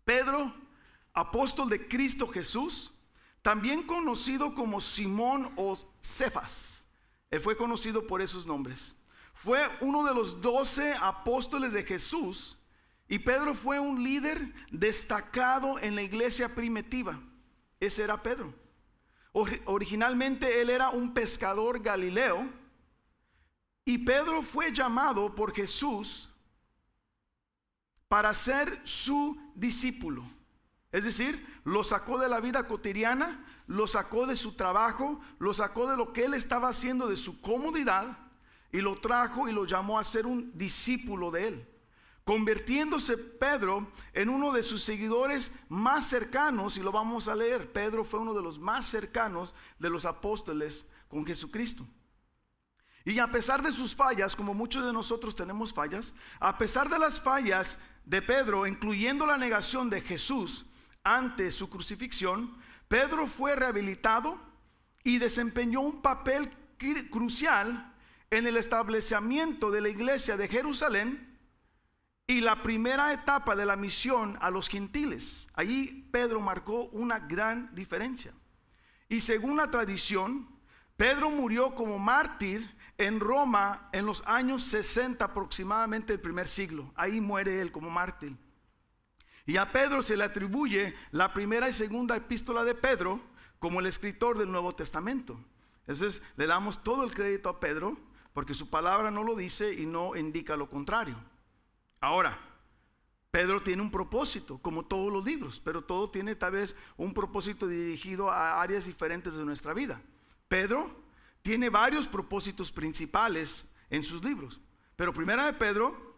Pedro, apóstol de Cristo Jesús, también conocido como Simón o Cefas. Él fue conocido por esos nombres. Fue uno de los 12 apóstoles de Jesús, y Pedro fue un líder destacado en la iglesia primitiva. Ese era Pedro. Originalmente él era un pescador galileo, y Pedro fue llamado por Jesús para ser su discípulo. Es decir, lo sacó de la vida cotidiana, lo sacó de su trabajo, lo sacó de lo que él estaba haciendo, de su comodidad, y lo trajo y lo llamó a ser un discípulo de él, convirtiéndose Pedro en uno de sus seguidores más cercanos. Y lo vamos a leer. Pedro fue uno de los más cercanos de los apóstoles con Jesucristo. Y a pesar de sus fallas, como muchos de nosotros tenemos fallas, a pesar de las fallas de Pedro, incluyendo la negación de Jesús ante su crucifixión, Pedro fue rehabilitado y desempeñó un papel crucial en el establecimiento de la iglesia de Jerusalén y la primera etapa de la misión a los gentiles. Allí Pedro marcó una gran diferencia. Y según la tradición, Pedro murió como mártir en Roma en los años 60 aproximadamente del primer siglo. Ahí muere él como mártir. Y a Pedro se le atribuye la primera y segunda epístola de Pedro como el escritor del Nuevo Testamento. Entonces le damos todo el crédito a Pedro, porque su palabra no lo dice y no indica lo contrario. Ahora, Pedro tiene un propósito, como todos los libros, pero todo tiene tal vez un propósito dirigido a áreas diferentes de nuestra vida. Pedro tiene varios propósitos principales en sus libros, pero primera de Pedro,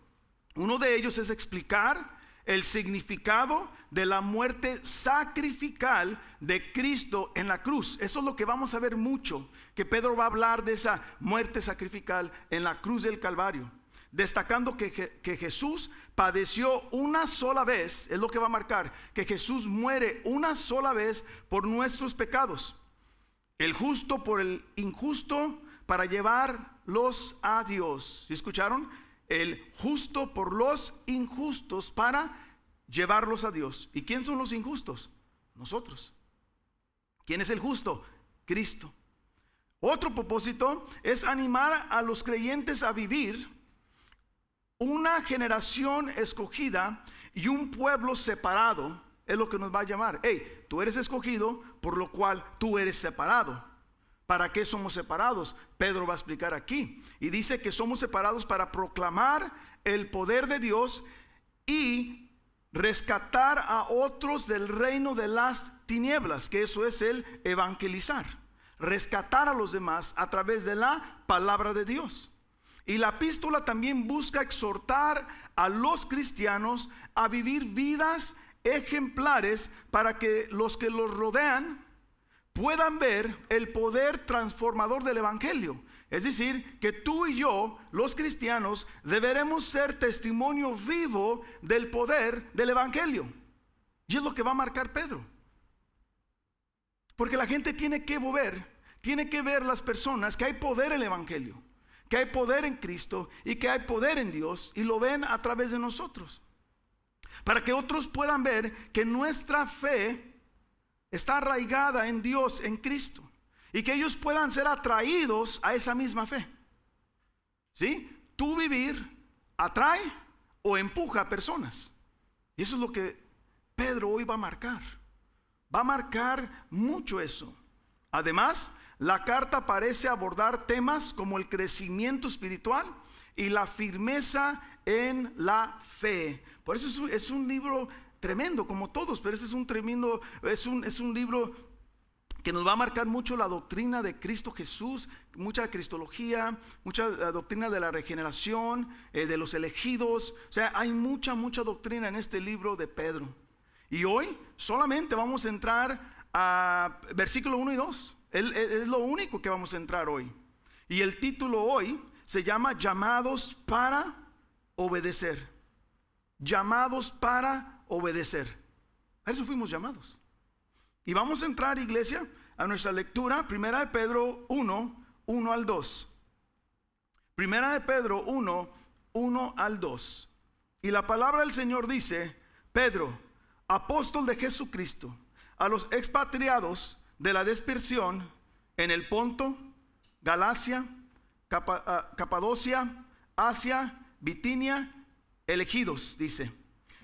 uno de ellos es explicar el significado de la muerte sacrificial de Cristo en la cruz. Eso es lo que vamos a ver mucho, que Pedro va a hablar de esa muerte sacrificial en la cruz del Calvario, destacando que Jesús padeció una sola vez. Es lo que va a marcar, que Jesús muere una sola vez por nuestros pecados, el justo por el injusto, para llevarlos a Dios. ¿Sí escucharon? El justo por los injustos para llevarlos a Dios. ¿Y quién son los injustos? Nosotros. ¿Quién es el justo? Cristo. Otro propósito es animar a los creyentes a vivir una generación escogida y un pueblo separado. Es lo que nos va a llamar. Hey, tú eres escogido, por lo cual tú eres separado. ¿Para qué somos separados? Pedro va a explicar aquí. Y dice que somos separados para proclamar el poder de Dios y rescatar a otros del reino de las tinieblas, que eso es el evangelizar. Rescatar a los demás a través de la palabra de Dios. Y la epístola también busca exhortar a los cristianos a vivir vidas ejemplares para que los rodean puedan ver el poder transformador del evangelio. Es decir, que tú y yo, los cristianos, deberemos ser testimonio vivo del poder del evangelio. Y es lo que va a marcar Pedro. Porque la gente tiene que ver las personas que hay poder en el evangelio, que hay poder en Cristo y que hay poder en Dios, y lo ven a través de nosotros. Para que otros puedan ver que nuestra fe está arraigada en Dios, en Cristo, y que ellos puedan ser atraídos a esa misma fe. ¿Sí? Tu vivir atrae o empuja a personas. Y eso es lo que Pedro hoy va a marcar. Va a marcar mucho eso. Además, la carta parece abordar temas como el crecimiento espiritual y la firmeza en la fe. Por eso es un libro tremendo, como todos, pero este es un libro que nos va a marcar mucho la doctrina de Cristo Jesús, mucha cristología, mucha doctrina de la regeneración, de los elegidos. O sea, hay mucha doctrina en este libro de Pedro. Y hoy solamente vamos a entrar a versículo 1 y 2. Es lo único que vamos a entrar hoy. Y el título hoy se llama Llamados para obedecer. Llamados para obedecer. A eso fuimos llamados. Y vamos a entrar, iglesia, a nuestra lectura. Primera de Pedro 1 al 2. Primera de Pedro 1 al 2. Y la palabra del Señor dice: Pedro, apóstol de Jesucristo, a los expatriados de la dispersión en el Ponto, Galacia, Capadocia, Asia, Bitinia, elegidos, dice,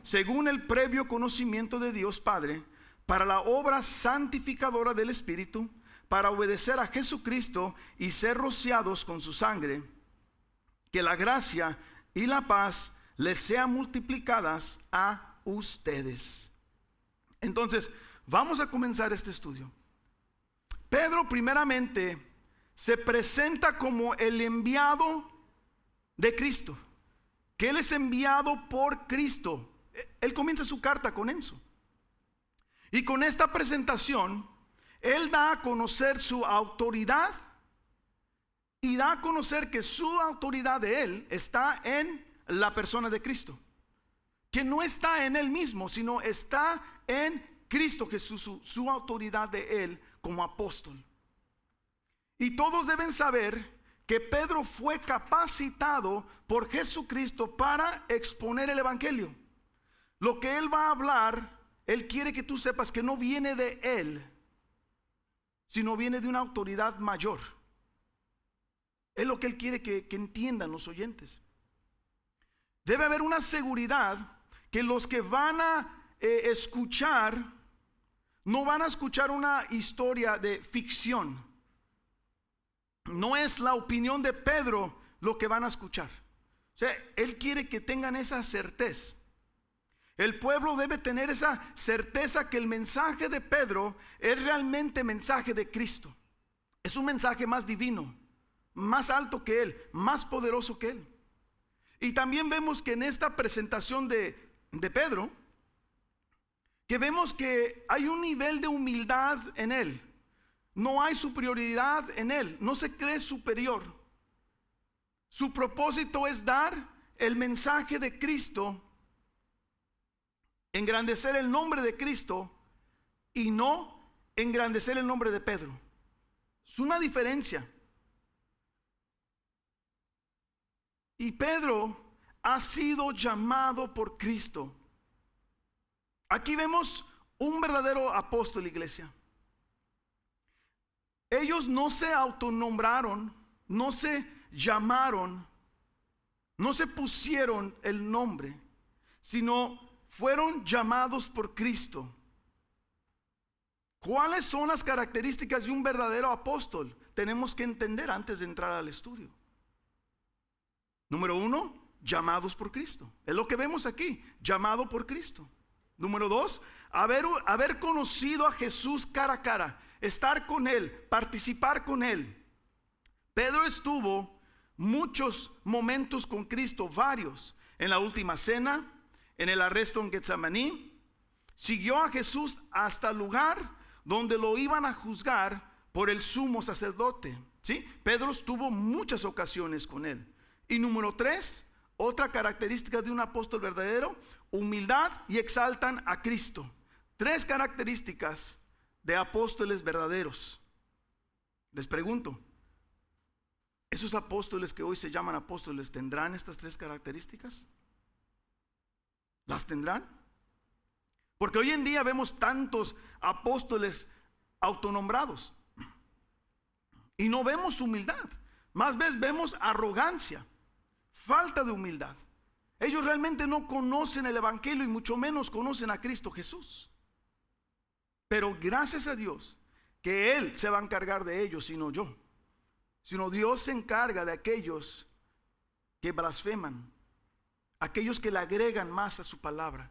según el previo conocimiento de Dios Padre, para la obra santificadora del Espíritu, para obedecer a Jesucristo y ser rociados con su sangre, que la gracia y la paz les sean multiplicadas a ustedes. Entonces, vamos a comenzar este estudio. Pedro primeramente se presenta como el enviado de Cristo, que él es enviado por Cristo. Él comienza su carta con eso. Y con esta presentación, él da a conocer su autoridad y da a conocer que su autoridad de él está en la persona de Cristo, que no está en él mismo, sino está en Cristo Jesús, su autoridad de él como apóstol. Y todos deben saber que Pedro fue capacitado por Jesucristo para exponer el evangelio. Lo que él va a hablar, él quiere que tú sepas que no viene de él, sino viene de una autoridad mayor. Es lo que él quiere que entiendan los oyentes. Debe haber una seguridad que los que van a escuchar, no van a escuchar una historia de ficción. No es la opinión de Pedro lo que van a escuchar. O sea, él quiere que tengan esa certeza. El pueblo debe tener esa certeza que el mensaje de Pedro es realmente mensaje de Cristo. Es un mensaje más divino, más alto que él, más poderoso que él. Y también vemos que en esta presentación de Pedro, que vemos que hay un nivel de humildad en él. No hay superioridad en él, no se cree superior. Su propósito es dar el mensaje de Cristo, engrandecer el nombre de Cristo y no engrandecer el nombre de Pedro. Es una diferencia. Y Pedro ha sido llamado por Cristo. Aquí vemos un verdadero apóstol, iglesia. Ellos no se autonombraron, no se llamaron, no se pusieron el nombre, sino fueron llamados por Cristo. ¿Cuáles son las características de un verdadero apóstol? Tenemos que entender antes de entrar al estudio. Número 1, llamados por Cristo. Es lo que vemos aquí, llamado por Cristo. Número 2, haber conocido a Jesús cara a cara, estar con él, participar con él. Pedro estuvo muchos momentos con Cristo, varios, en la última cena, en el arresto en Getsemaní. Siguió a Jesús hasta el lugar donde lo iban a juzgar por el sumo sacerdote. ¿Sí? Pedro estuvo muchas ocasiones con él. Y número 3, otra característica de un apóstol verdadero: humildad y exaltan a Cristo. 3 características de apóstoles verdaderos. Les pregunto, ¿esos apóstoles que hoy se llaman apóstoles tendrán estas 3 características? ¿Las tendrán? Porque hoy en día vemos tantos apóstoles autonombrados y no vemos humildad. Más veces vemos arrogancia, falta de humildad. Ellos realmente no conocen el evangelio y mucho menos conocen a Cristo Jesús. Pero gracias a Dios que Él se va a encargar de ellos, sino yo. Sino Dios se encarga de aquellos que blasfeman, aquellos que le agregan más a su palabra,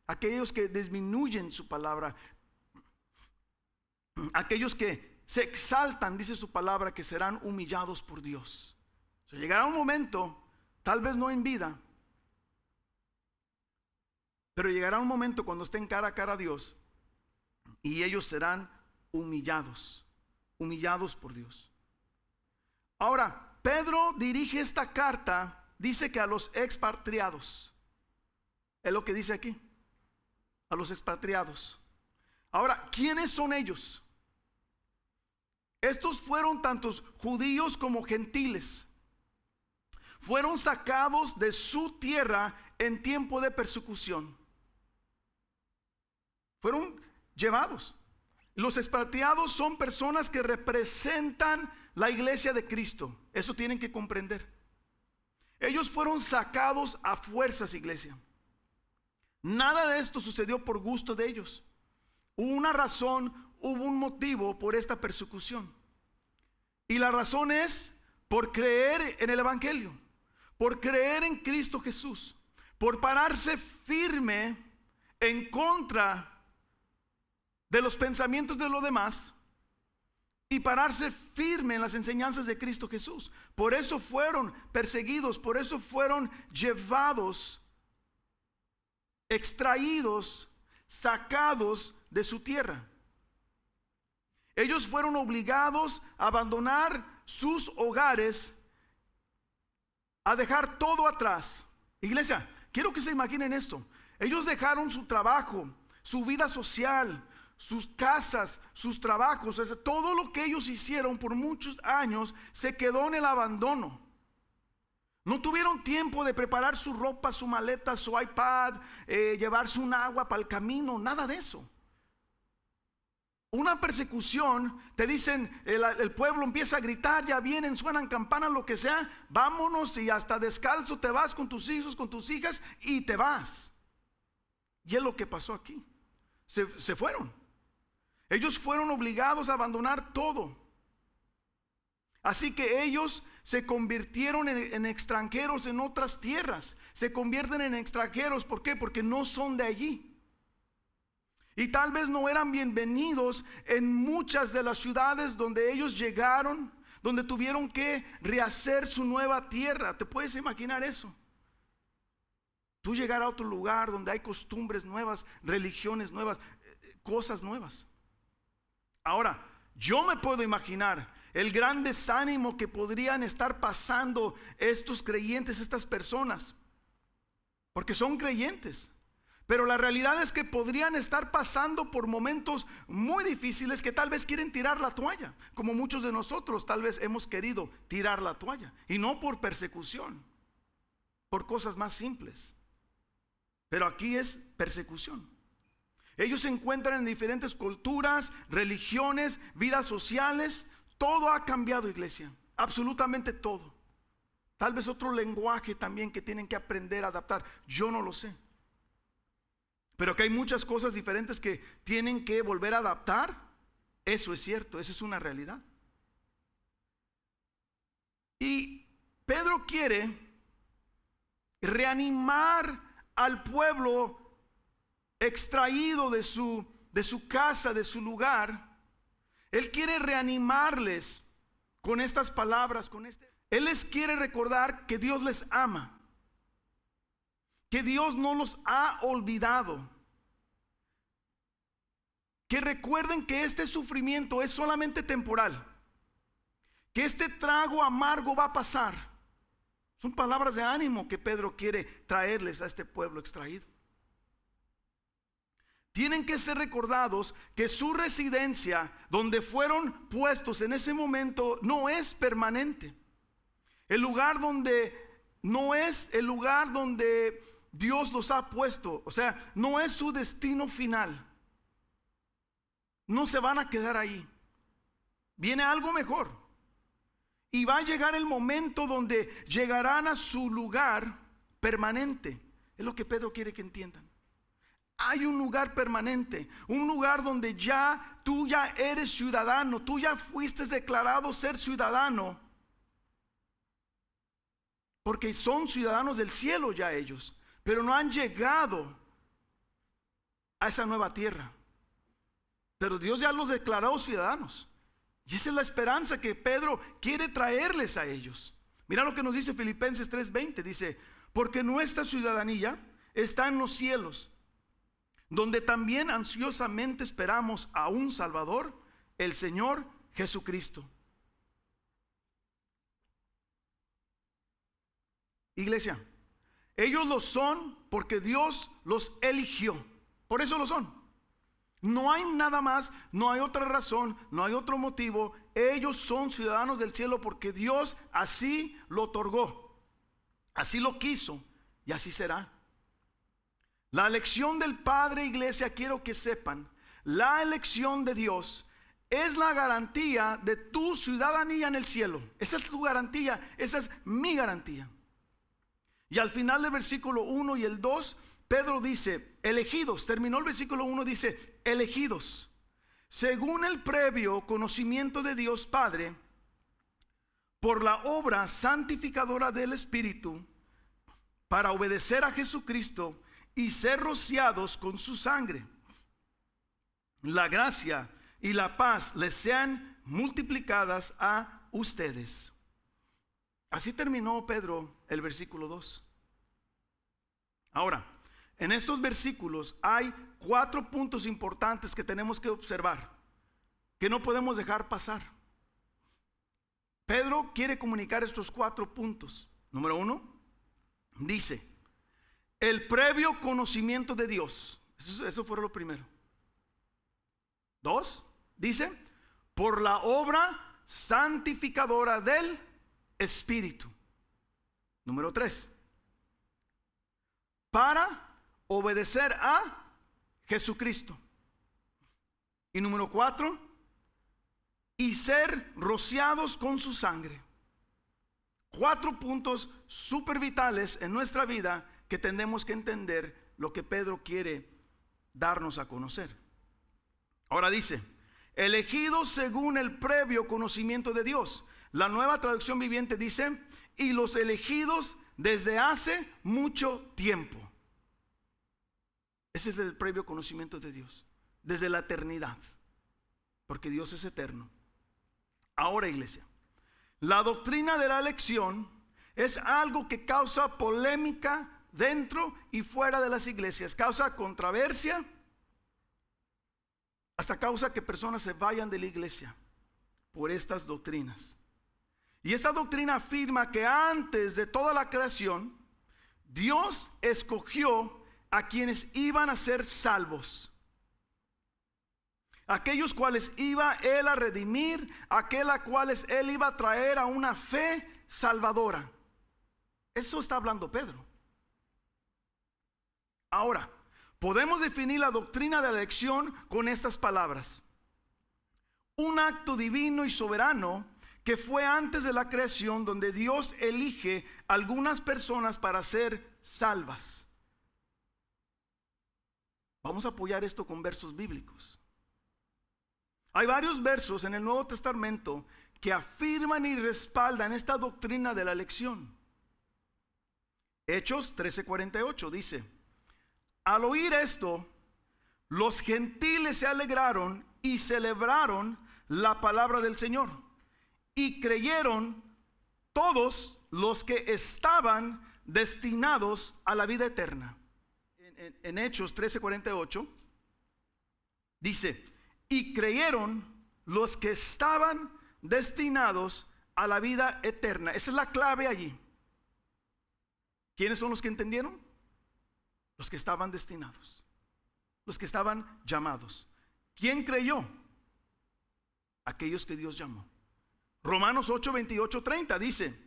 aquellos que disminuyen su palabra, aquellos que se exaltan, dice su palabra, que serán humillados por Dios. O sea, llegará un momento, tal vez no en vida, pero llegará un momento cuando estén cara a cara a Dios y ellos serán humillados por Dios. Ahora, Pedro dirige esta carta, dice que a los expatriados. Es lo que dice aquí, a los expatriados. Ahora, ¿quiénes son ellos? Estos fueron tantos judíos como gentiles. Fueron sacados de su tierra en tiempo de persecución. Fueron llevados. Los expatriados son personas que representan la iglesia de Cristo. Eso tienen que comprender. Ellos fueron sacados a fuerzas, iglesia. Nada de esto sucedió por gusto de ellos. Hubo una razón, hubo un motivo por esta persecución. Y la razón es por creer en el Evangelio, por creer en Cristo Jesús, por pararse firme en contra de los pensamientos de los demás y pararse firme en las enseñanzas de Cristo Jesús. Por eso fueron perseguidos, por eso fueron llevados, extraídos, sacados de su tierra. Ellos fueron obligados a abandonar sus hogares, a dejar todo atrás. Iglesia, quiero que se imaginen esto. Ellos dejaron su trabajo, su vida social, sus casas, sus trabajos, todo lo que ellos hicieron por muchos años se quedó en el abandono. No tuvieron tiempo de preparar su ropa, su maleta, su iPad, llevarse un agua para el camino, nada de eso. Una persecución, te dicen, el pueblo empieza a gritar, ya vienen, suenan campanas, lo que sea, vámonos, y hasta descalzo te vas con tus hijos, con tus hijas, y te vas. Y es lo que pasó aquí. Se fueron. Ellos fueron obligados a abandonar todo. Así que ellos se convirtieron en extranjeros en otras tierras. Se convierten en extranjeros, ¿por qué? Porque no son de allí. Y tal vez no eran bienvenidos en muchas de las ciudades donde ellos llegaron, donde tuvieron que rehacer su nueva tierra. ¿Te puedes imaginar eso? Tú llegar a otro lugar donde hay costumbres nuevas, religiones nuevas, cosas nuevas. Ahora, yo me puedo imaginar el gran desánimo que podrían estar pasando estos creyentes, estas personas, porque son creyentes. Pero la realidad es que podrían estar pasando por momentos muy difíciles que tal vez quieren tirar la toalla, como muchos de nosotros tal vez hemos querido tirar la toalla, y no por persecución, por cosas más simples. Pero aquí es persecución. Ellos se encuentran en diferentes culturas, religiones, vidas sociales. Todo ha cambiado, iglesia, absolutamente todo. Tal vez otro lenguaje también que tienen que aprender a adaptar, yo no lo sé. Pero que hay muchas cosas diferentes que tienen que volver a adaptar. Eso es cierto, esa es una realidad. Y Pedro quiere reanimar al pueblo extraído de su casa, de su lugar. Él quiere reanimarles con estas palabras, Él les quiere recordar que Dios les ama, que Dios no los ha olvidado, que recuerden que este sufrimiento es solamente temporal, que este trago amargo va a pasar. Son palabras de ánimo que Pedro quiere traerles a este pueblo extraído. Tienen que ser recordados que su residencia, donde fueron puestos en ese momento, no es permanente. El lugar donde no es el lugar donde Dios los ha puesto, o sea, no es su destino final. No se van a quedar ahí. Viene algo mejor. Y va a llegar el momento donde llegarán a su lugar permanente. Es lo que Pedro quiere que entiendan. Hay un lugar permanente, un lugar donde tú ya eres ciudadano, tú ya fuiste declarado ser ciudadano, porque son ciudadanos del cielo ya ellos, pero no han llegado a esa nueva tierra. Pero Dios ya los declaró ciudadanos. Y esa es la esperanza que Pedro quiere traerles a ellos. Mira lo que nos dice Filipenses 3:20. Dice, porque nuestra ciudadanía está en los cielos, donde también ansiosamente esperamos a un Salvador, el Señor Jesucristo. Iglesia, ellos lo son porque Dios los eligió. Por eso lo son. No hay nada más, no hay otra razón, no hay otro motivo. Ellos son ciudadanos del cielo porque Dios así lo otorgó, así lo quiso y así será. La elección del Padre, iglesia, quiero que sepan, la elección de Dios es la garantía de tu ciudadanía en el cielo. Esa es tu garantía, esa es mi garantía. Y al final del versículo 1 y el 2, Pedro dice, elegidos. Terminó el versículo 1, dice, elegidos, según el previo conocimiento de Dios Padre, por la obra santificadora del Espíritu, para obedecer a Jesucristo y ser rociados con su sangre. La gracia y la paz les sean multiplicadas a ustedes. Así terminó Pedro el versículo 2. Ahora, en estos versículos hay 4 puntos importantes que tenemos que observar, que no podemos dejar pasar. Pedro quiere comunicar estos 4 puntos. Número 1, dice, el previo conocimiento de Dios. Eso fue lo primero. 2, dice, por la obra santificadora del Espíritu. Número 3, para obedecer a Jesucristo. Y número 4, y ser rociados con su sangre. 4 puntos súper vitales en nuestra vida que tenemos que entender lo que Pedro quiere darnos a conocer. Ahora dice, elegidos según el previo conocimiento de Dios. La Nueva Traducción Viviente dice, y los elegidos desde hace mucho tiempo. Ese es el previo conocimiento de Dios, desde la eternidad, porque Dios es eterno. Ahora, iglesia, la doctrina de la elección es algo que causa polémica dentro y fuera de las iglesias, causa controversia, hasta causa que personas se vayan de la iglesia por estas doctrinas. Y esta doctrina afirma que antes de toda la creación, Dios escogió a quienes iban a ser salvos, aquellos cuales iba Él a redimir, aquellos a cuales Él iba a traer a una fe salvadora. Eso está hablando Pedro. Ahora, podemos definir la doctrina de la elección con estas palabras: un acto divino y soberano que fue antes de la creación, donde Dios elige algunas personas para ser salvas. Vamos a apoyar esto con versos bíblicos. Hay varios versos en el Nuevo Testamento que afirman y respaldan esta doctrina de la elección. Hechos 13:48 dice: al oír esto, los gentiles se alegraron y celebraron la palabra del Señor, y creyeron todos los que estaban destinados a la vida eterna. En Hechos 13:48 dice: y creyeron los que estaban destinados a la vida eterna. Esa es la clave allí. ¿Quiénes son los que entendieron? Los que estaban destinados, los que estaban llamados. ¿Quién creyó? Aquellos que Dios llamó. Romanos 8:28-30 dice: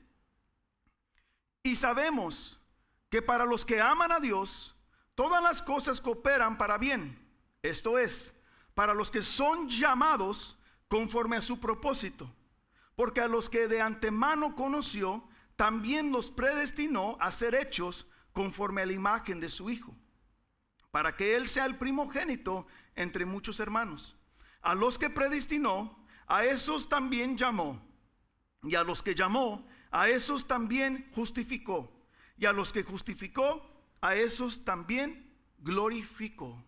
y sabemos que para los que aman a Dios, todas las cosas cooperan para bien. Esto es, para los que son llamados conforme a su propósito. Porque a los que de antemano conoció, también los predestinó a ser hechos conforme a la imagen de su Hijo, para que Él sea el primogénito entre muchos hermanos. A los que predestinó, a esos también llamó. Y a los que llamó, a esos también justificó. Y a los que justificó, a esos también glorificó.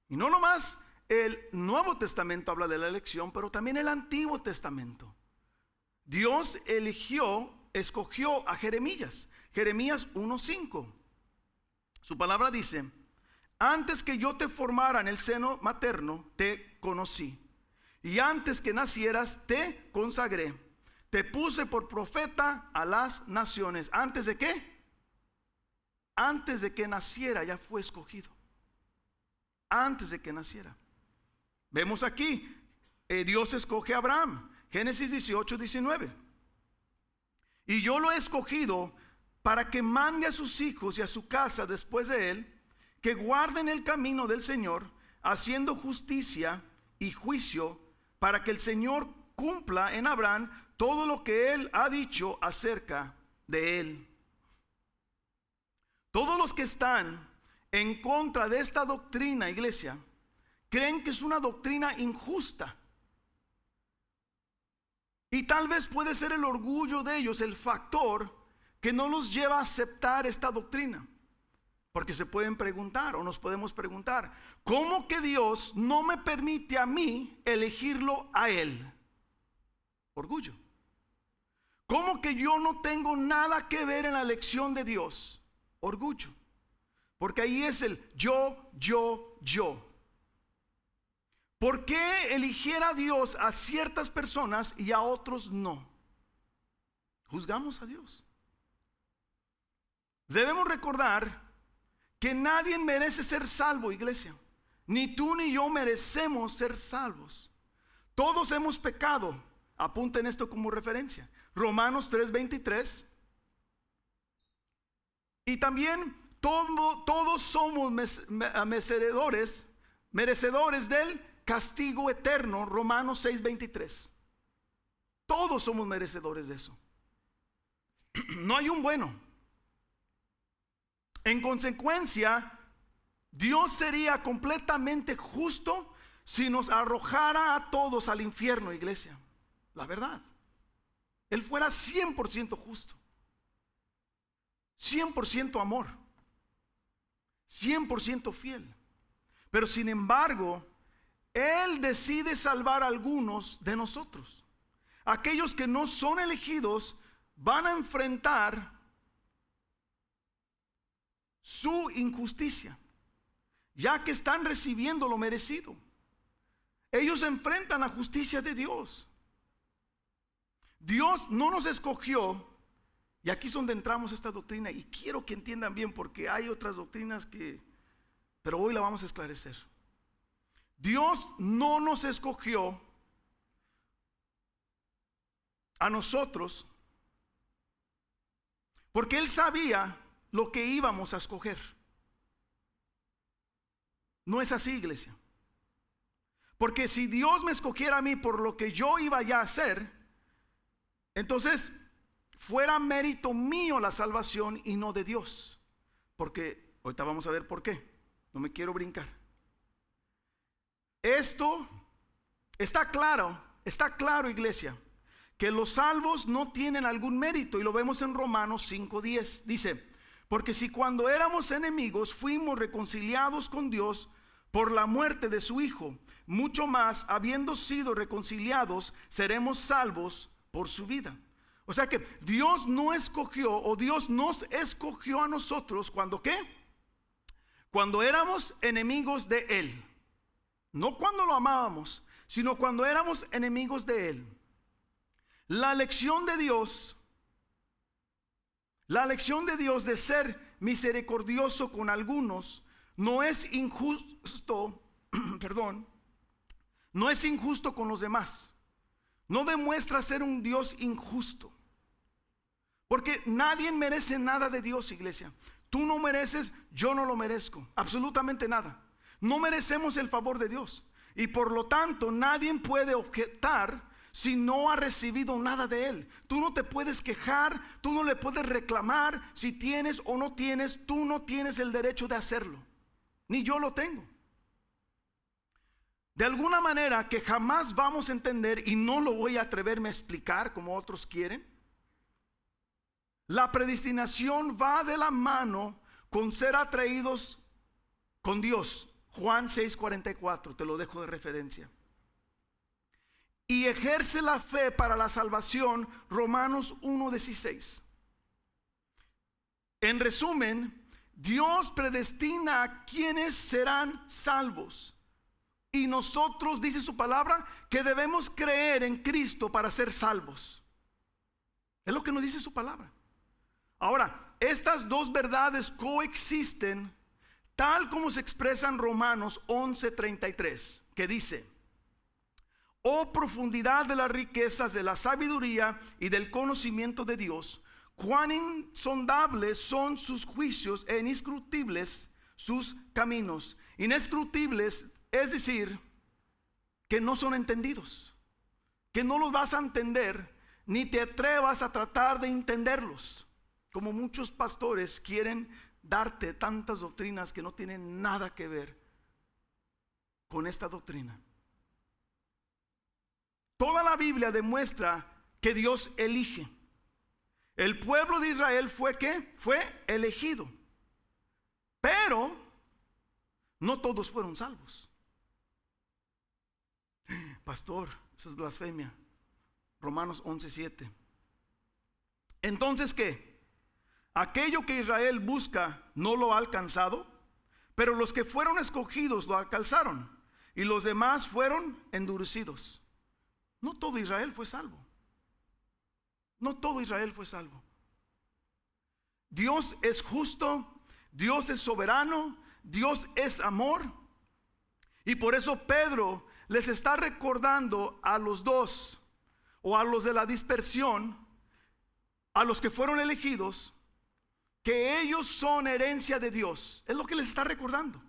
Y no nomás el Nuevo Testamento habla de la elección, pero también el Antiguo Testamento. Dios escogió a Jeremías. Jeremías 1:5. Su palabra dice: antes que yo te formara en el seno materno, te conocí. Y antes que nacieras, te consagré. Te puse por profeta a las naciones. ¿Antes de qué? Antes de que naciera ya fue escogido. Antes de que naciera. Vemos aquí, Dios escoge a Abraham. Génesis 18:19. Y yo lo he escogido para que mande a sus hijos y a su casa después de él, que guarden el camino del Señor, haciendo justicia y juicio, para que el Señor cumpla en Abraham todo lo que Él ha dicho acerca de él. Todos los que están en contra de esta doctrina, iglesia, creen que es una doctrina injusta. Y tal vez puede ser el orgullo de ellos el factor que no los lleva a aceptar esta doctrina. Porque se pueden preguntar, o nos podemos preguntar, ¿cómo que Dios no me permite a mí elegirlo a Él? Orgullo. ¿Cómo que yo no tengo nada que ver en la elección de Dios? Orgullo. Porque ahí es el yo. ¿Por qué eligiera a Dios a ciertas personas y a otros no? Juzgamos a Dios. Debemos recordar que nadie merece ser salvo, iglesia. Ni tú ni yo merecemos ser salvos. Todos hemos pecado. Apunten esto como referencia. Romanos 3:23. Y también todos somos merecedores del castigo eterno. Romanos 6:23. Todos somos merecedores de eso. No hay un bueno. En consecuencia, Dios sería completamente justo si nos arrojara a todos al infierno, iglesia. La verdad. Él fuera 100% justo. 100% amor. 100% fiel. Pero sin embargo, Él decide salvar a algunos de nosotros. Aquellos que no son elegidos van a enfrentar su injusticia, ya que están recibiendo lo merecido. Ellos enfrentan la justicia de Dios. Dios no nos escogió, y aquí es donde entramos a esta doctrina, y quiero que entiendan bien porque hay otras doctrinas pero hoy la vamos a esclarecer. Dios no nos escogió a nosotros porque Él sabía lo que íbamos a escoger. No es así, iglesia. Porque si Dios me escogiera a mí por lo que yo iba ya a hacer, entonces fuera mérito mío la salvación y no de Dios. Porque ahorita vamos a ver por qué. No me quiero brincar. Esto está claro, iglesia, que los salvos no tienen algún mérito, y lo vemos en Romanos 5:10. Dice: porque si cuando éramos enemigos fuimos reconciliados con Dios por la muerte de su Hijo, mucho más, habiendo sido reconciliados, seremos salvos por su vida. O sea que Dios no escogió, o Dios nos escogió a nosotros cuando ¿qué? Cuando éramos enemigos de Él. No cuando lo amábamos, sino cuando éramos enemigos de Él. La elección de Dios de ser misericordioso con algunos no es injusto, no es injusto con los demás. No demuestra ser un Dios injusto. Porque nadie merece nada de Dios, iglesia. Tú no mereces, yo no lo merezco, absolutamente nada. No merecemos el favor de Dios. Y por lo tanto, nadie puede objetar si no ha recibido nada de Él. Tú no te puedes quejar, tú no le puedes reclamar si tienes o no tienes. Tú no tienes el derecho de hacerlo, ni yo lo tengo. De alguna manera que jamás vamos a entender, y no lo voy a atreverme a explicar como otros quieren, la predestinación va de la mano con ser atraídos con Dios. Juan 6:44, te lo dejo de referencia. Y ejerce la fe para la salvación, Romanos 1:16. En resumen, Dios predestina a quienes serán salvos. Y nosotros, dice su palabra, que debemos creer en Cristo para ser salvos. Es lo que nos dice su palabra. Ahora, estas dos verdades coexisten tal como se expresa en Romanos 11:33, que dice: oh profundidad de las riquezas de la sabiduría y del conocimiento de Dios, cuán insondables son sus juicios e inescrutables sus caminos. Inescrutables, es decir, que no son entendidos, que no los vas a entender, ni te atrevas a tratar de entenderlos, como muchos pastores quieren darte tantas doctrinas que no tienen nada que ver con esta doctrina. Toda la Biblia demuestra que Dios elige. El pueblo de Israel fue ¿qué? Fue elegido. Pero no todos fueron salvos. Pastor, eso es blasfemia. Romanos 11:7. Entonces, ¿qué? Aquello que Israel busca no lo ha alcanzado, pero los que fueron escogidos lo alcanzaron, y los demás fueron endurecidos. No todo Israel fue salvo. No todo Israel fue salvo. Dios es justo, Dios es soberano, Dios es amor. Y por eso Pedro les está recordando a los dos, o a los de la dispersión, a los que fueron elegidos, que ellos son herencia de Dios. Es lo que les está recordando.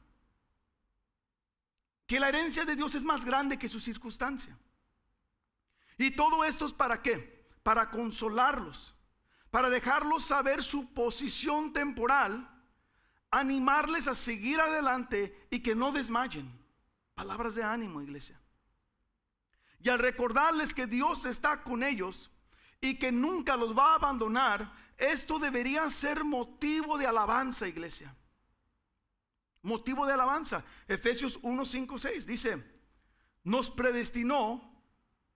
Que la herencia de Dios es más grande que su circunstancia. Y todo esto es ¿para qué? Para consolarlos, para dejarlos saber su posición temporal, animarles a seguir adelante y que no desmayen. Palabras de ánimo, iglesia. Y al recordarles que Dios está con ellos y que nunca los va a abandonar, esto debería ser motivo de alabanza, iglesia. Motivo de alabanza. Efesios 1:5-6 dice: nos predestinó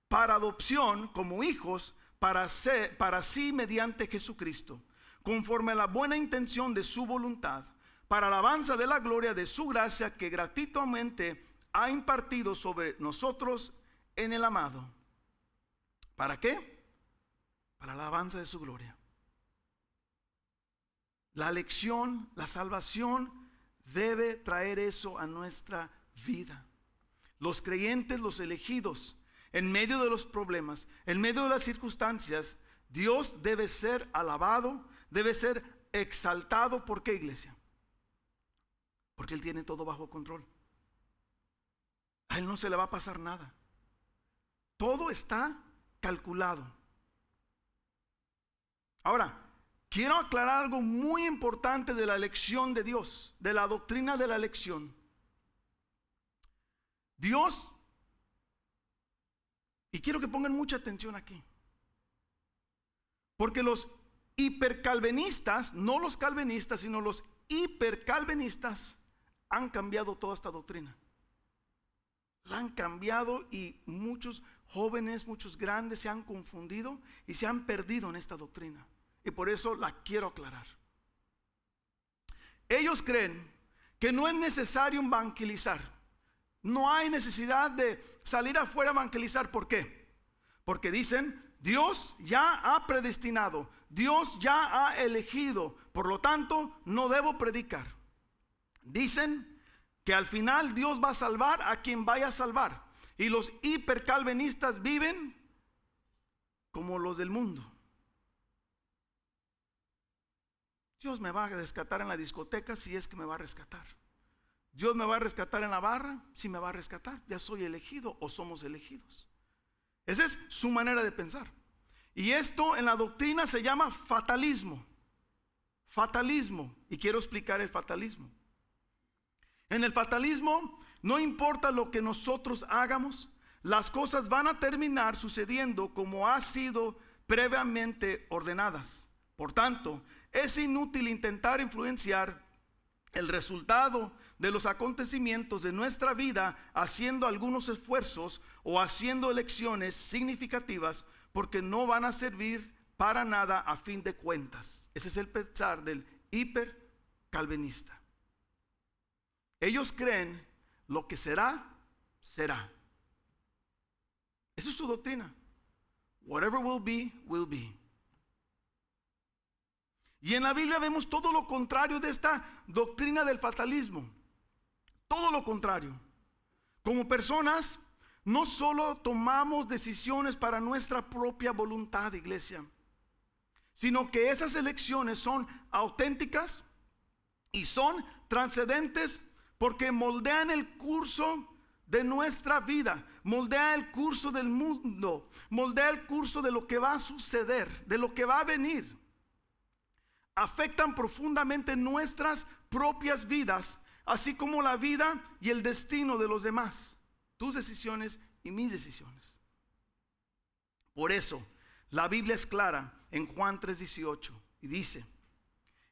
para adopción como hijos para sí mediante Jesucristo, conforme a la buena intención de su voluntad, para alabanza de la gloria de su gracia que gratuitamente ha impartido sobre nosotros en el amado. ¿Para qué? Para la alabanza de su gloria. La elección, la salvación debe traer eso a nuestra vida. Los creyentes, los elegidos, en medio de los problemas, en medio de las circunstancias, Dios debe ser alabado, debe ser exaltado. ¿Por qué, iglesia? Porque Él tiene todo bajo control. A Él no se le va a pasar nada. Todo está calculado. Ahora, quiero aclarar algo muy importante de la elección de Dios, de la doctrina de la elección. Dios, y quiero que pongan mucha atención aquí, porque los hipercalvinistas, no los calvinistas, sino los hipercalvinistas, han cambiado toda esta doctrina. La han cambiado y muchos jóvenes, muchos grandes se han confundido y se han perdido en esta doctrina. Y por eso la quiero aclarar. Ellos creen que no es necesario evangelizar. No hay necesidad de salir afuera a evangelizar. ¿Por qué? Porque dicen, Dios ya ha predestinado, Dios ya ha elegido, por lo tanto no debo predicar. Dicen que al final Dios va a salvar a quien vaya a salvar. Y los hipercalvinistas viven como los del mundo. Dios me va a rescatar en la discoteca si es que me va a rescatar. Dios me va a rescatar en la barra si me va a rescatar. Ya soy elegido o somos elegidos. Esa es su manera de pensar. Y esto en la doctrina se llama fatalismo. Fatalismo. Y quiero explicar el fatalismo. En el fatalismo no importa lo que nosotros hagamos, las cosas van a terminar sucediendo como ha sido previamente ordenadas. Por tanto, es inútil intentar influenciar el resultado de los acontecimientos de nuestra vida haciendo algunos esfuerzos o haciendo elecciones significativas, porque no van a servir para nada a fin de cuentas. Ese es el pensar del hipercalvinista. Ellos creen lo que será, será. Esa es su doctrina. Whatever will be, will be. Y en la Biblia vemos todo lo contrario de esta doctrina del fatalismo. Todo lo contrario. Como personas, no solo tomamos decisiones para nuestra propia voluntad, iglesia, sino que esas elecciones son auténticas y son trascendentes porque moldean el curso de nuestra vida, moldea el curso del mundo, moldea el curso de lo que va a suceder, de lo que va a venir. Afectan profundamente nuestras propias vidas, así como la vida y el destino de los demás, tus decisiones y mis decisiones. Por eso, la Biblia es clara en Juan 3:18 y dice: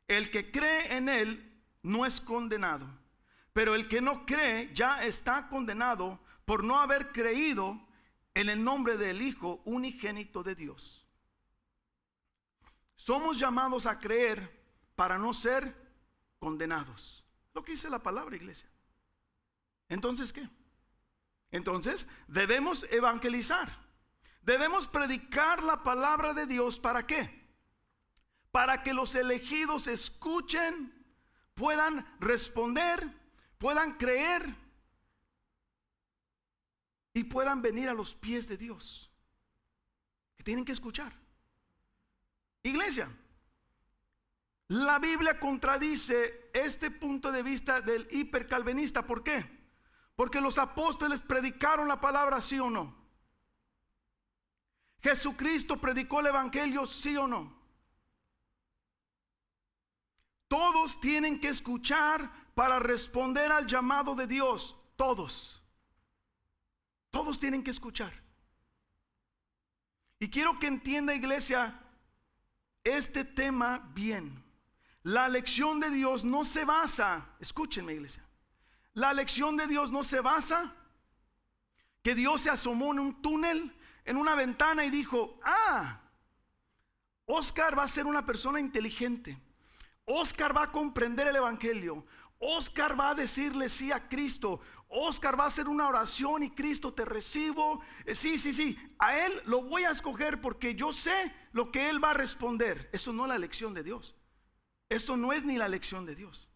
el que cree en él no es condenado, pero el que no cree ya está condenado por no haber creído en el nombre del Hijo unigénito de Dios. Somos llamados a creer para no ser condenados. Lo que dice la palabra, iglesia. Entonces, ¿qué? Entonces, debemos evangelizar. Debemos predicar la palabra de Dios. ¿Para qué? Para que los elegidos escuchen, puedan responder, puedan creer y puedan venir a los pies de Dios. Que tienen que escuchar. Iglesia, la Biblia contradice este punto de vista del hipercalvinista. ¿Por qué? Porque los apóstoles predicaron la palabra, ¿sí o no? Jesucristo predicó el evangelio, ¿sí o no? Todos tienen que escuchar para responder al llamado de Dios. Todos tienen que escuchar. Y quiero que entienda, iglesia, este tema bien. La elección de Dios no se basa, escúchenme, iglesia, la elección de Dios no se basa que Dios se asomó en un túnel, en una ventana y dijo: Oscar va a ser una persona inteligente, Oscar va a comprender el evangelio, Oscar va a decirle sí a Cristo, Oscar va a hacer una oración y Cristo, te recibo, sí, a él lo voy a escoger porque yo sé lo que él va a responder. Eso no es la elección de Dios. Eso no es ni la elección de Dios.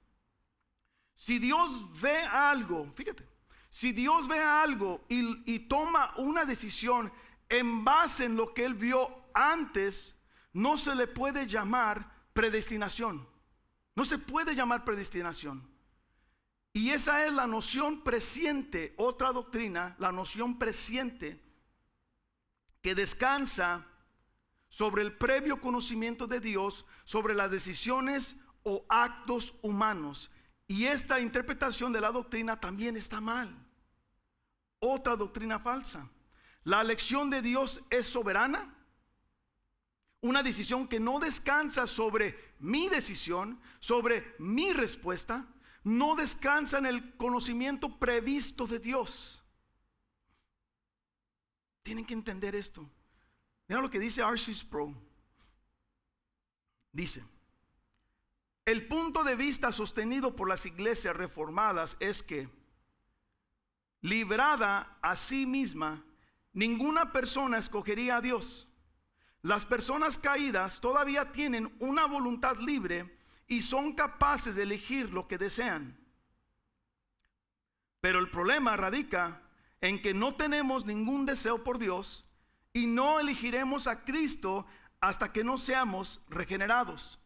Si Dios ve algo, fíjate, si Dios ve algo y toma una decisión en base en lo que él vio antes, no se le puede llamar predestinación. No se puede llamar predestinación. Y esa es la noción presciente, otra doctrina, la noción presciente que descansa sobre el previo conocimiento de Dios, sobre las decisiones o actos humanos. Y esta interpretación de la doctrina también está mal. Otra doctrina falsa. La elección de Dios es soberana. Una decisión que no descansa sobre mi decisión, sobre mi respuesta. No descansa en el conocimiento previsto de Dios. Tienen que entender esto. Mira lo que dice R.C. Sproul. Dice: el punto de vista sostenido por las iglesias reformadas es que, librada a sí misma, ninguna persona escogería a Dios. Las personas caídas todavía tienen una voluntad libre y son capaces de elegir lo que desean. Pero el problema radica en que no tenemos ningún deseo por Dios y no elegiremos a Cristo hasta que no seamos regenerados.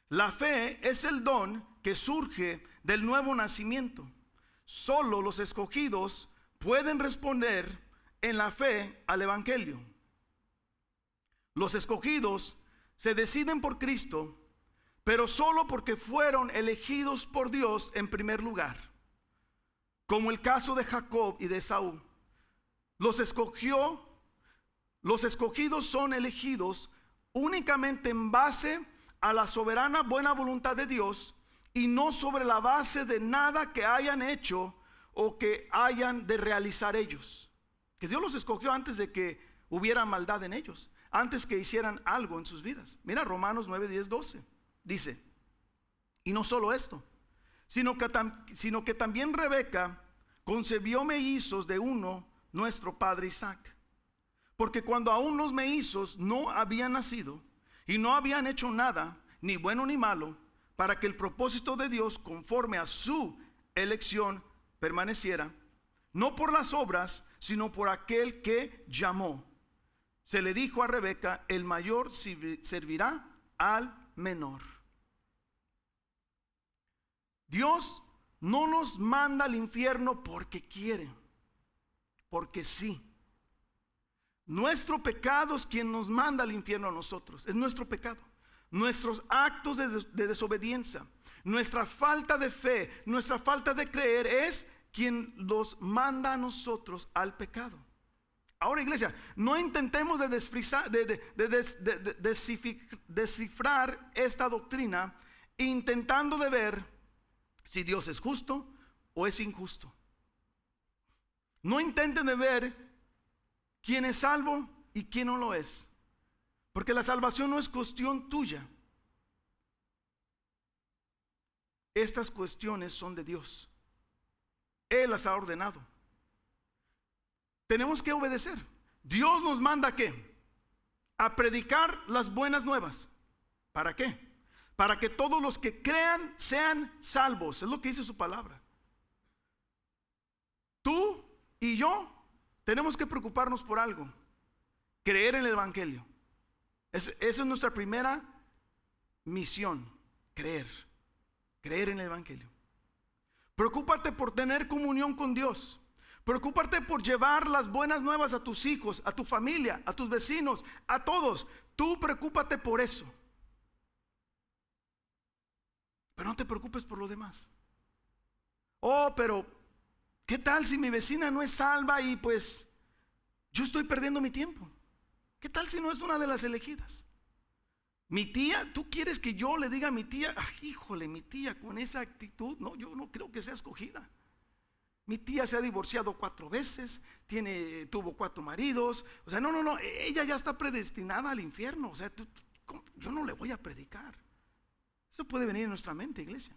La fe es el don que surge del nuevo nacimiento. Solo los escogidos pueden responder en la fe al evangelio. Los escogidos se deciden por Cristo, pero solo porque fueron elegidos por Dios en primer lugar, como el caso de Jacob y de Esaú. Los escogidos son elegidos únicamente en base a la soberana buena voluntad de Dios y no sobre la base de nada que hayan hecho o que hayan de realizar ellos. Que Dios los escogió antes de que hubiera maldad en ellos, antes que hicieran algo en sus vidas. Mira Romanos 9, 10, 12. Dice: y no solo esto, sino que también Rebeca concebió mellizos de uno, nuestro padre Isaac. Porque cuando aún los mellizos no habían nacido y no habían hecho nada, ni bueno ni malo, para que el propósito de Dios conforme a su elección permaneciera, no por las obras, sino por aquel que llamó. Se le dijo a Rebeca: el mayor servirá al menor. Dios no nos manda al infierno porque quiere, porque sí. Nuestro pecado es quien nos manda al infierno a nosotros. Es nuestro pecado. Nuestros actos de desobediencia, nuestra falta de fe, nuestra falta de creer es quien los manda a nosotros al pecado. Ahora, iglesia, no intentemos descifrar esta doctrina intentando de ver si Dios es justo o es injusto. No intenten de ver quién es salvo y quién no lo es, porque la salvación no es cuestión tuya. Estas cuestiones son de Dios. Él las ha ordenado. Tenemos que obedecer. Dios nos manda ¿a qué? A predicar las buenas nuevas. ¿Para qué? Para que todos los que crean sean salvos. Es lo que dice su palabra. Tú y yo tenemos que preocuparnos por algo: creer en el evangelio. Esa es nuestra primera misión: creer en el evangelio. Preocúpate por tener comunión con Dios. Preocúpate por llevar las buenas nuevas a tus hijos, a tu familia, a tus vecinos, a todos. Tú preocúpate por eso. Pero no te preocupes por lo demás. Oh, pero ¿qué tal si mi vecina no es salva y pues yo estoy perdiendo mi tiempo? ¿Qué tal si no es una de las elegidas? Mi tía, ¿tú quieres que yo le diga a mi tía? Híjole, mi tía con esa actitud, no, yo no creo que sea escogida. Mi tía se ha divorciado 4 veces, tuvo 4 maridos. O sea, no, ella ya está predestinada al infierno. O sea, yo no le voy a predicar. Eso puede venir en nuestra mente, iglesia.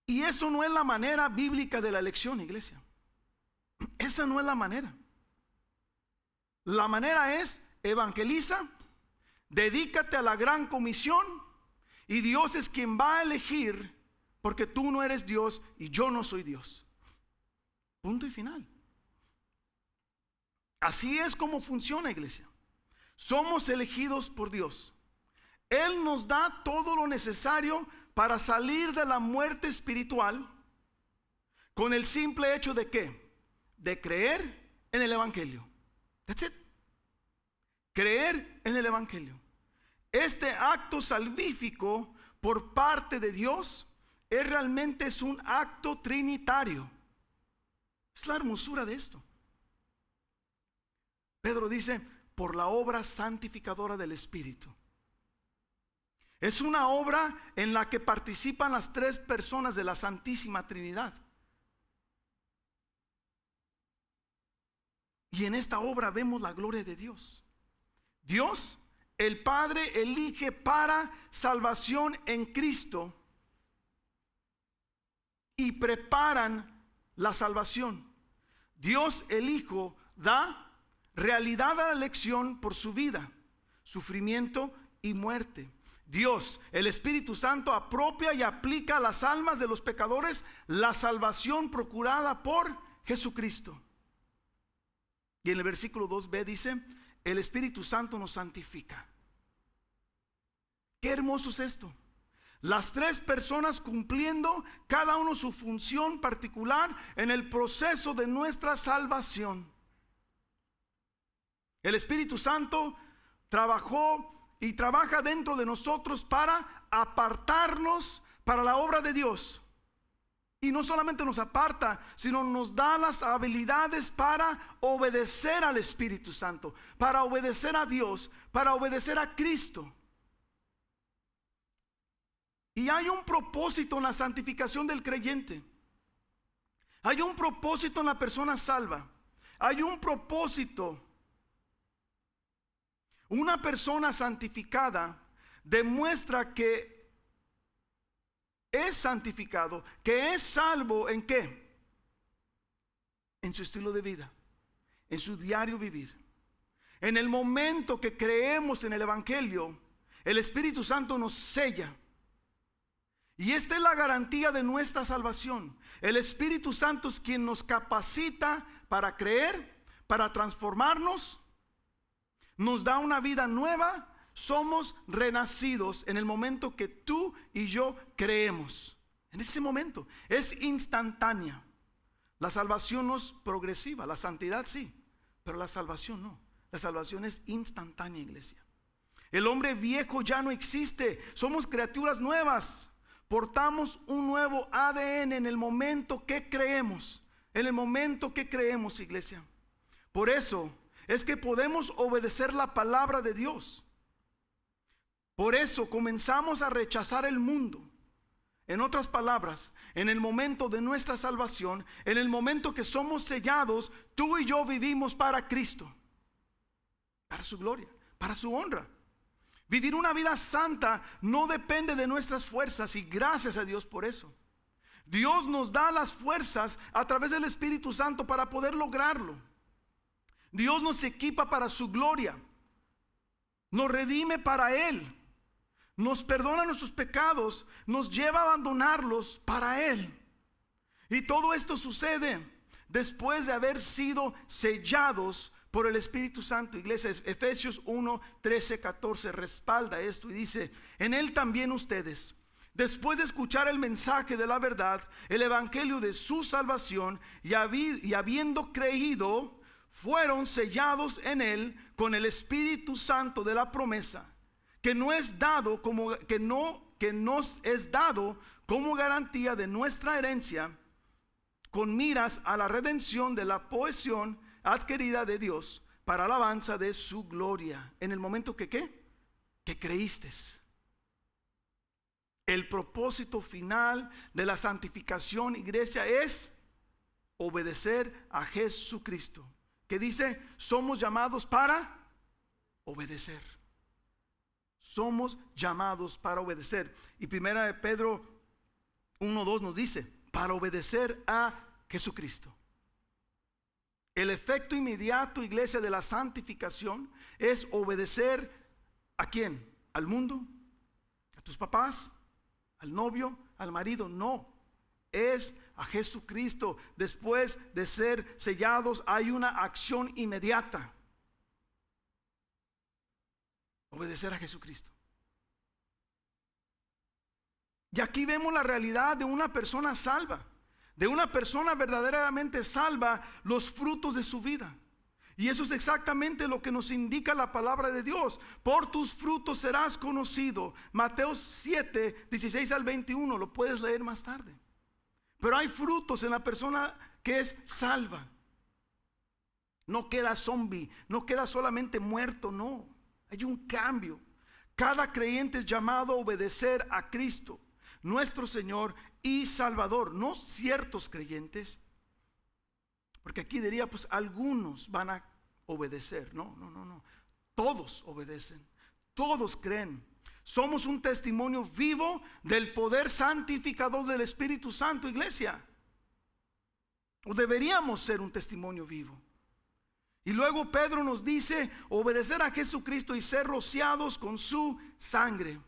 Y eso no es la manera bíblica de la elección, iglesia. Esa no es la manera. La manera es: evangeliza, dedícate a la gran comisión, y Dios es quien va a elegir, porque tú no eres Dios y yo no soy Dios. Punto y final. Así es como funciona, iglesia. Somos elegidos por Dios. Él nos da todo lo necesario para salir de la muerte espiritual con el simple hecho de ¿qué? De creer en el evangelio. That's it. Creer en el evangelio. Este acto salvífico por parte de Dios realmente es un acto trinitario. Es la hermosura de esto. Pedro dice: por la obra santificadora del Espíritu. Es una obra en la que participan las 3 personas de la Santísima Trinidad. Y en esta obra vemos la gloria de Dios. Dios, el Padre, elige para salvación en Cristo y preparan la salvación. Dios, el Hijo, da realidad a la elección por su vida, sufrimiento y muerte. Dios, el Espíritu Santo, apropia y aplica a las almas de los pecadores la salvación procurada por Jesucristo. Y en el versículo 2b dice: el Espíritu Santo nos santifica. Qué hermoso es esto. Las 3 personas cumpliendo cada uno su función particular en el proceso de nuestra salvación. El Espíritu Santo trabajó y trabaja dentro de nosotros para apartarnos para la obra de Dios. Y no solamente nos aparta, sino nos da las habilidades para obedecer al Espíritu Santo, para obedecer a Dios, para obedecer a Cristo. Y hay un propósito en la santificación del creyente. Hay un propósito en la persona salva. Hay un propósito. Una persona santificada demuestra que es santificado, que es salvo ¿en qué? En su estilo de vida, en su diario vivir. En el momento que creemos en el evangelio, el Espíritu Santo nos sella. Y esta es la garantía de nuestra salvación. El Espíritu Santo es quien nos capacita para creer, para transformarnos. Nos da una vida nueva, somos renacidos en el momento que tú y yo creemos. En ese momento es instantánea. La salvación no es progresiva, la santidad sí, pero la salvación no. La salvación es instantánea, iglesia. El hombre viejo ya no existe, somos criaturas nuevas. Portamos un nuevo ADN en el momento que creemos. En el momento que creemos, iglesia. Por eso es que podemos obedecer la palabra de Dios. Por eso comenzamos a rechazar el mundo. En otras palabras, en el momento de nuestra salvación, en el momento que somos sellados, tú y yo vivimos para Cristo, para su gloria, para su honra. Vivir una vida santa no depende de nuestras fuerzas, y gracias a Dios por eso. Dios nos da las fuerzas a través del Espíritu Santo para poder lograrlo. Dios nos equipa para su gloria, nos redime para Él, nos perdona nuestros pecados, nos lleva a abandonarlos para Él. Y todo esto sucede después de haber sido sellados por el Espíritu Santo, iglesia. Efesios 1, 13, 14 respalda esto y dice: en Él también ustedes, después de escuchar el mensaje de la verdad, el evangelio de su salvación, y habiendo creído, fueron sellados en Él con el Espíritu Santo de la promesa, que nos es dado como garantía de nuestra herencia, con miras a la redención de la posesión adquirida de Dios para alabanza de su gloria. En el momento que creíste. El propósito final de la santificación, iglesia, es obedecer a Jesucristo, que dice: somos llamados para obedecer. Somos llamados para obedecer. Y primera de Pedro 1:2 nos dice: para obedecer a Jesucristo. El efecto inmediato, iglesia, de la santificación es obedecer ¿a quién? ¿Al mundo? ¿A tus papás? ¿Al novio? ¿Al marido? No, es a Jesucristo. Después de ser sellados hay una acción inmediata: obedecer a Jesucristo. Y aquí vemos la realidad de una persona salva, de una persona verdaderamente salva, los frutos de su vida. Y eso es exactamente lo que nos indica la palabra de Dios: por tus frutos serás conocido. Mateo 7, 16 al 21, lo puedes leer más tarde. Pero hay frutos en la persona que es salva. No queda zombie, no queda solamente muerto, no. Hay un cambio. Cada creyente es llamado a obedecer a Cristo, nuestro Señor y Salvador. No ciertos creyentes, porque aquí diría, pues algunos van a obedecer. No. Todos obedecen, todos creen. Somos un testimonio vivo del poder santificador del Espíritu Santo, iglesia. O deberíamos ser un testimonio vivo. Y luego Pedro nos dice: obedecer a Jesucristo y ser rociados con su sangre.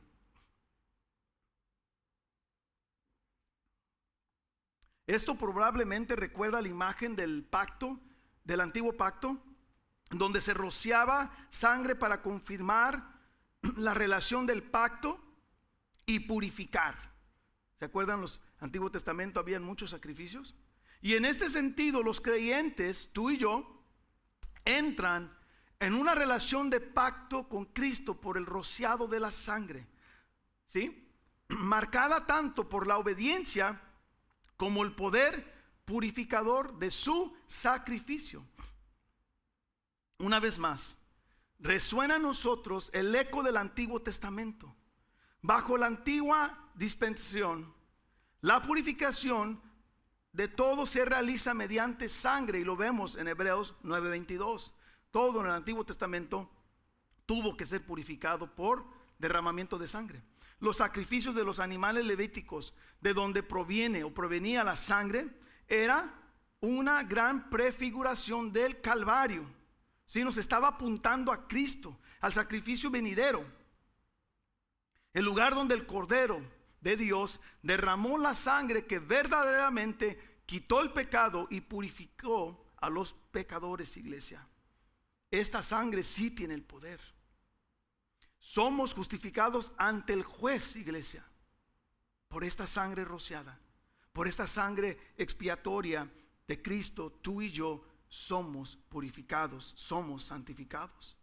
Esto probablemente recuerda la imagen del pacto, del antiguo pacto, donde se rociaba sangre para confirmar la relación del pacto y purificar. ¿Se acuerdan? Los Antiguo Testamento habían muchos sacrificios. Y en este sentido, los creyentes, tú y yo, entran en una relación de pacto con Cristo por el rociado de la sangre, ¿sí? Marcada tanto por la obediencia como el poder purificador de su sacrificio. Una vez más, resuena en nosotros el eco del Antiguo Testamento. Bajo la antigua dispensación, la purificación de todo se realiza mediante sangre, y lo vemos en Hebreos 9:22. Todo en el Antiguo Testamento tuvo que ser purificado por derramamiento de sangre. Los sacrificios de los animales levíticos, de donde provenía la sangre, era una gran prefiguración del Calvario. Sí, nos estaba apuntando a Cristo, al sacrificio venidero, el lugar donde el Cordero de Dios derramó la sangre que verdaderamente quitó el pecado y purificó a los pecadores, iglesia. Esta sangre sí tiene el poder. Somos justificados ante el juez, iglesia, por esta sangre rociada, por esta sangre expiatoria de Cristo. Tú y yo somos purificados, somos santificados.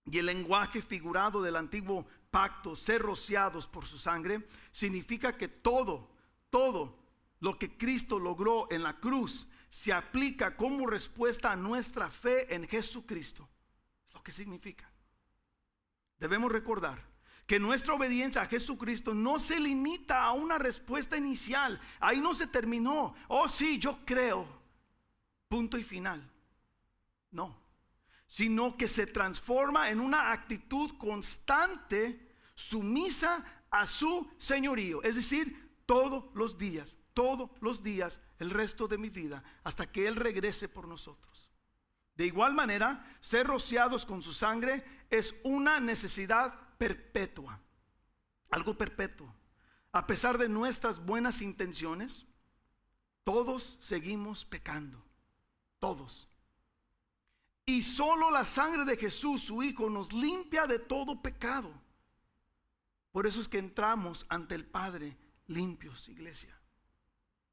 Y el lenguaje figurado del antiguo pacto, ser rociados por su sangre, significa que todo lo que Cristo logró en la cruz se aplica como respuesta a nuestra fe en Jesucristo. Es lo que significa. Debemos recordar que nuestra obediencia a Jesucristo no se limita a una respuesta inicial. Ahí no se terminó. Oh sí, yo creo. Punto y final. No. Sino que se transforma en una actitud constante, sumisa a su señorío. Es decir, todos los días, el resto de mi vida, hasta que Él regrese por nosotros. De igual manera, ser rociados con su sangre es una necesidad perpetua, algo perpetuo. A pesar de nuestras buenas intenciones, todos seguimos pecando, todos. Y solo la sangre de Jesús, su Hijo, nos limpia de todo pecado. Por eso es que entramos ante el Padre limpios, iglesia.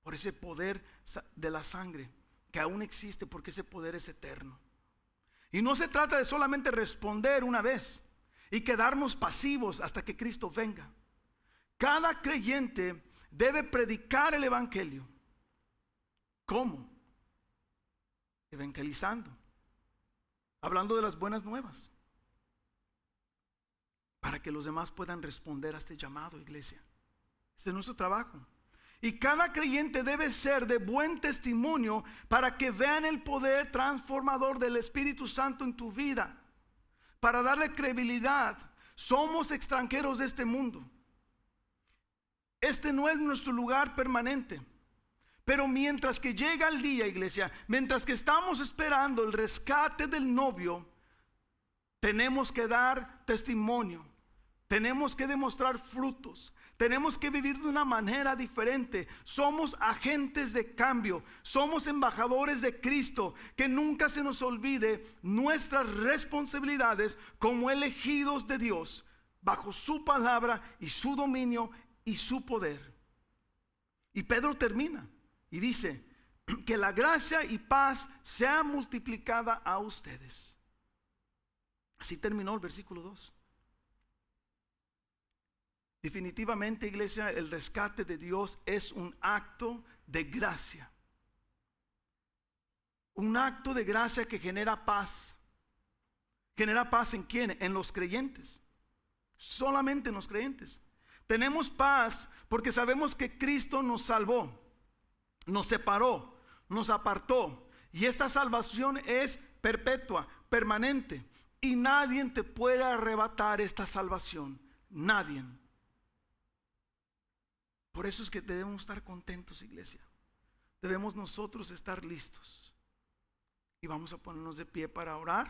Por ese poder de la sangre que aún existe, porque ese poder es eterno. Y no se trata de solamente responder una vez y quedarnos pasivos hasta que Cristo venga. Cada creyente debe predicar el evangelio. ¿Cómo? Evangelizando, hablando de las buenas nuevas, para que los demás puedan responder a este llamado, iglesia. Este es nuestro trabajo. Y cada creyente debe ser de buen testimonio para que vean el poder transformador del Espíritu Santo en tu vida. Para darle credibilidad. Somos extranjeros de este mundo. Este no es nuestro lugar permanente. Pero mientras que llega el día, iglesia, mientras que estamos esperando el rescate del novio, tenemos que dar testimonio. Tenemos que demostrar frutos. Tenemos que vivir de una manera diferente. Somos agentes de cambio. Somos embajadores de Cristo. Que nunca se nos olvide nuestras responsabilidades como elegidos de Dios, bajo su palabra y su dominio y su poder. Y Pedro termina y dice: que la gracia y paz sea multiplicada a ustedes. Así terminó el versículo 2. Definitivamente, iglesia, el rescate de Dios es un acto de gracia. Un acto de gracia que genera paz. ¿Genera paz en quién? En los creyentes. Solamente en los creyentes. Tenemos paz porque sabemos que Cristo nos salvó, nos separó, nos apartó. Y esta salvación es perpetua, permanente. Y nadie te puede arrebatar esta salvación. Nadie. Por eso es que debemos estar contentos, iglesia. Debemos nosotros estar listos. Y vamos a ponernos de pie para orar.